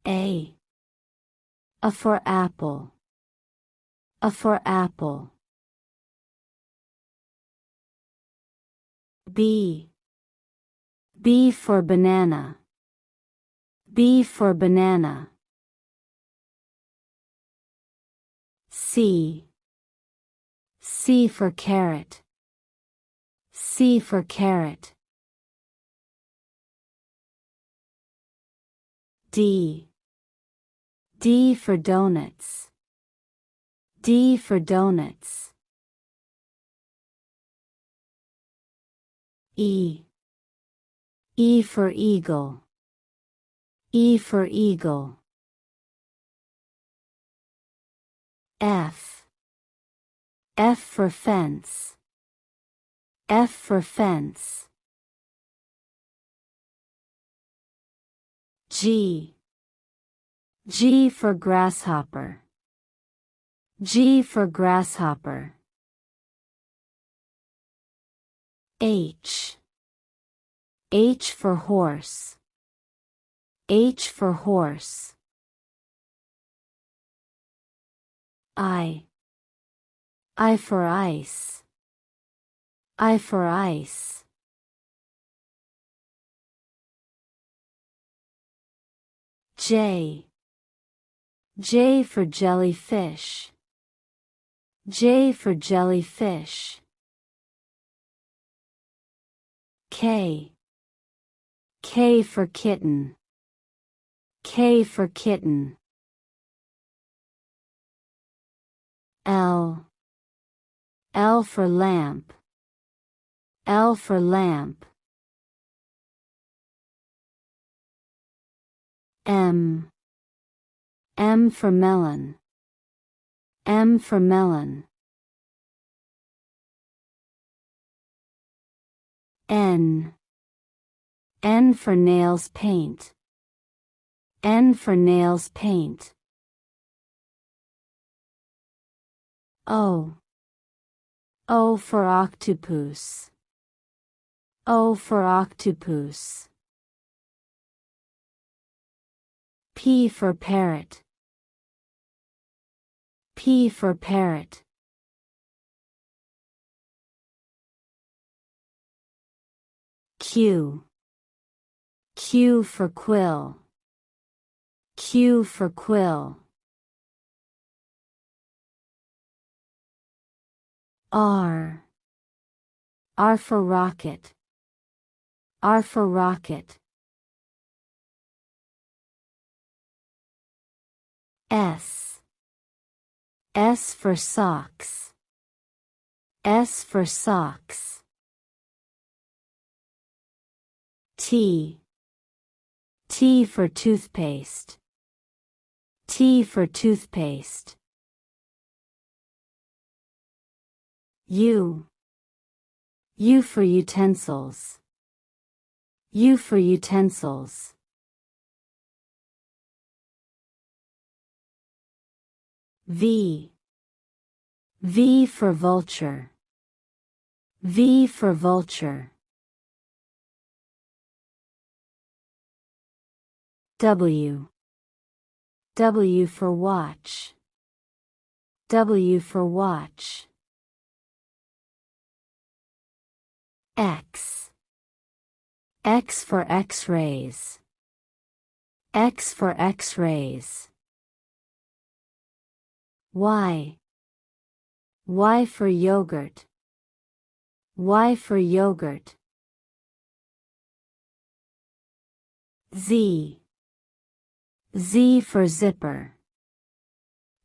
A for apple. A for apple. B for banana. B for banana. C for carrot. C for carrot. D for donuts. D for donuts. E for eagle. E for eagle. F for fence. F for fence. G for grasshopper. G for grasshopper. H for horse. H for horse. I for ice. I for ice. J for jellyfish. J for jellyfish. K for kitten. K for kitten. L for lamp. L for lamp. M for melon. M for melon. N for nails paint. N for nails paint. O for octopus. O for octopus. P for parrot. P for parrot. Q for quill. Q for quill. R for rocket. R for rocket. S for socks. S for socks. T for toothpaste. T for toothpaste. U for utensils. U for utensils. V for vulture. V for vulture. W for watch. W for watch. X for X-rays. X for X-rays. Y for yogurt. Y for yogurt. Z for zipper.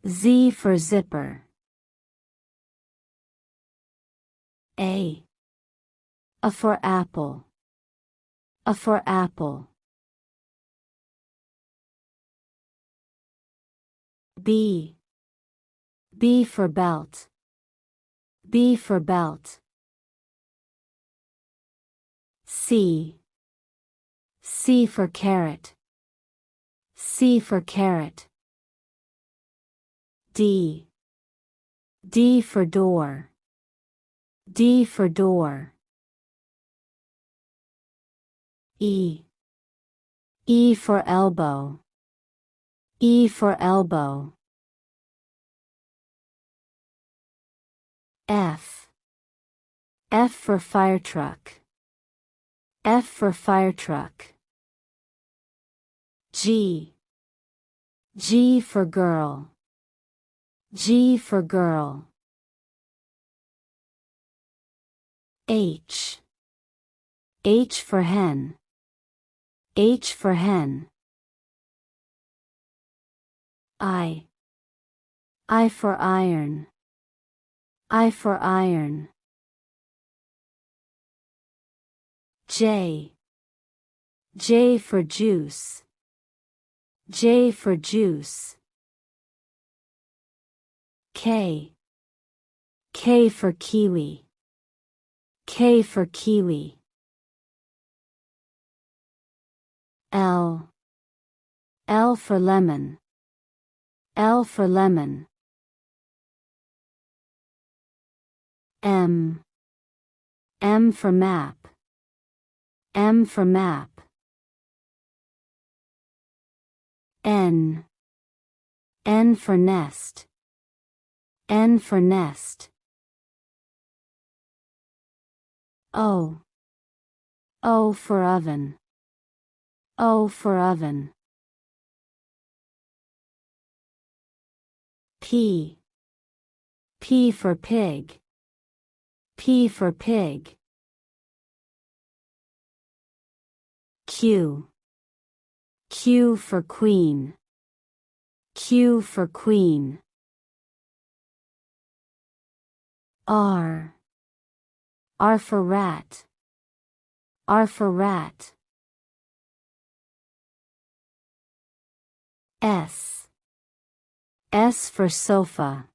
Z for zipper. A for apple. A for apple. B for belt. B for belt. C for carrot. C for carrot. D for door. D for door. E for elbow. E for elbow. F. F for fire truck. F for fire truck. G. G for girl. G for girl. H. H for hen. H for hen. I. I for iron. I for iron. J. J for juice. J for juice. K. K for kiwi. K for kiwi. L. L for lemon. L for lemon. M. M for map. M for map. N. N for nest. N for nest. O. O for oven. O for oven. P. P for pig. P for pig. Q. Q for queen. Q for queen. R. R for rat. R for rat. S. S for sofa.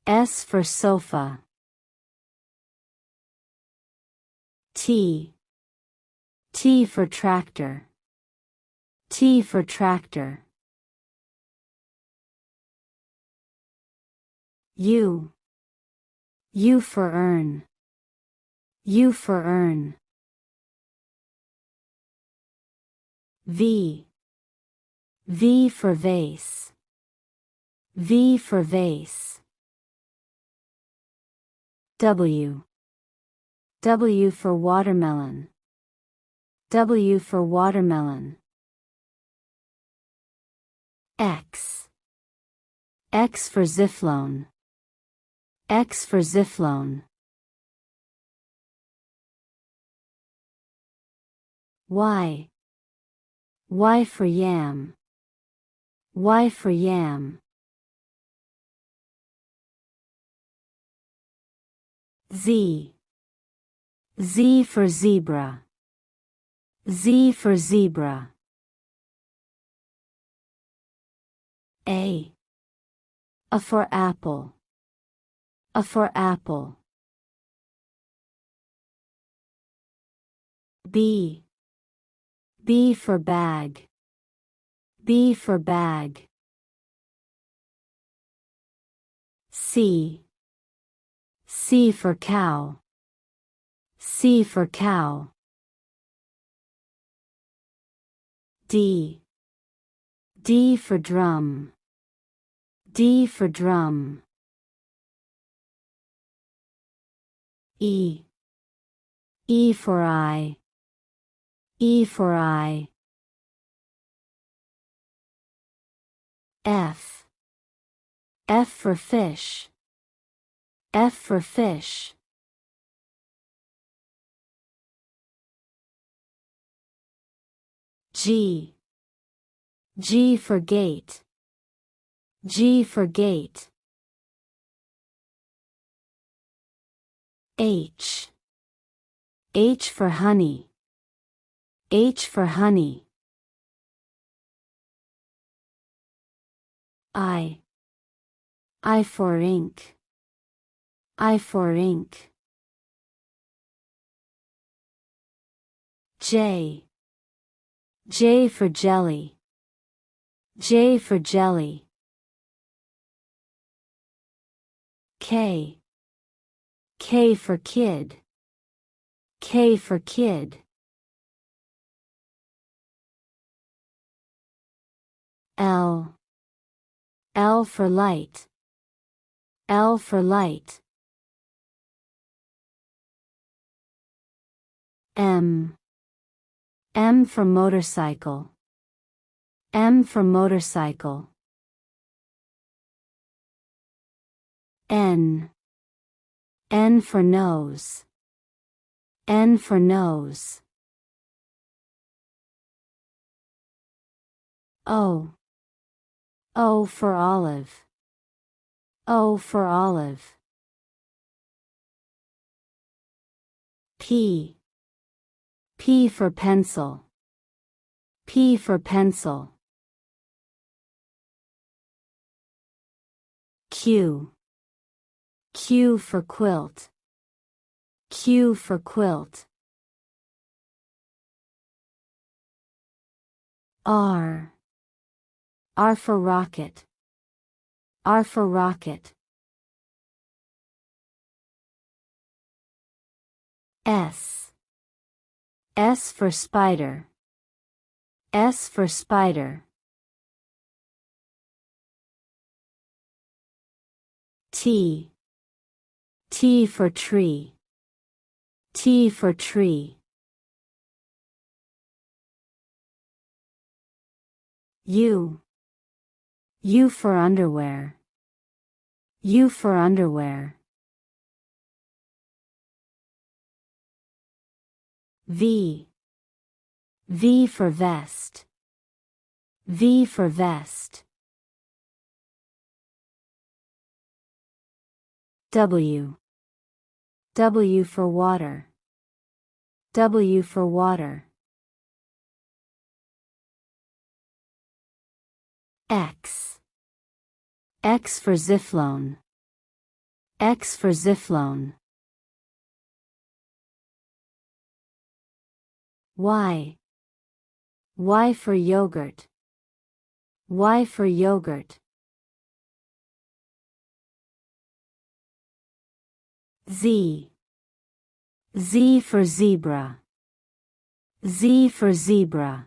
S for sofa. T. T for tractor. T for tractor. U. U for urn. U for urn. V. V for vase. V for vase. W. W for watermelon. W for watermelon. X. X for xiphloen. X for xiphloen. Y. Y for yam. Y for yam. Z. Z for zebra. Z for zebra. A. A for apple. A for apple. B. B for bag. B for bag. C. C for cow. C for cow. D. D for drum. D for drum. E. E for eye. E for eye. F. F for fish. F for fish. G. G for gate. G for gate. H. H for honey. H for honey. I. I for ink. I for ink. J. J for jelly. J for jelly. K. K for kid. K for kid. L. L for light. L for light. M. M for motorcycle. M for motorcycle. N. N for nose. N for nose. O. O for olive. O for olive. P. P for pencil. P for pencil. Q. Q for quilt. Q for quilt. R. R for rocket. R for rocket. S. S for spider. S for spider. T. T for tree. T for tree. U. U for underwear. U for underwear. V. V for vest. V for vest. W. W for water. W for water. X. X for Xiphloan. X for Xiphloan. Y. Y for yogurt. Y for yogurt. Z. Z for zebra. Z for zebra.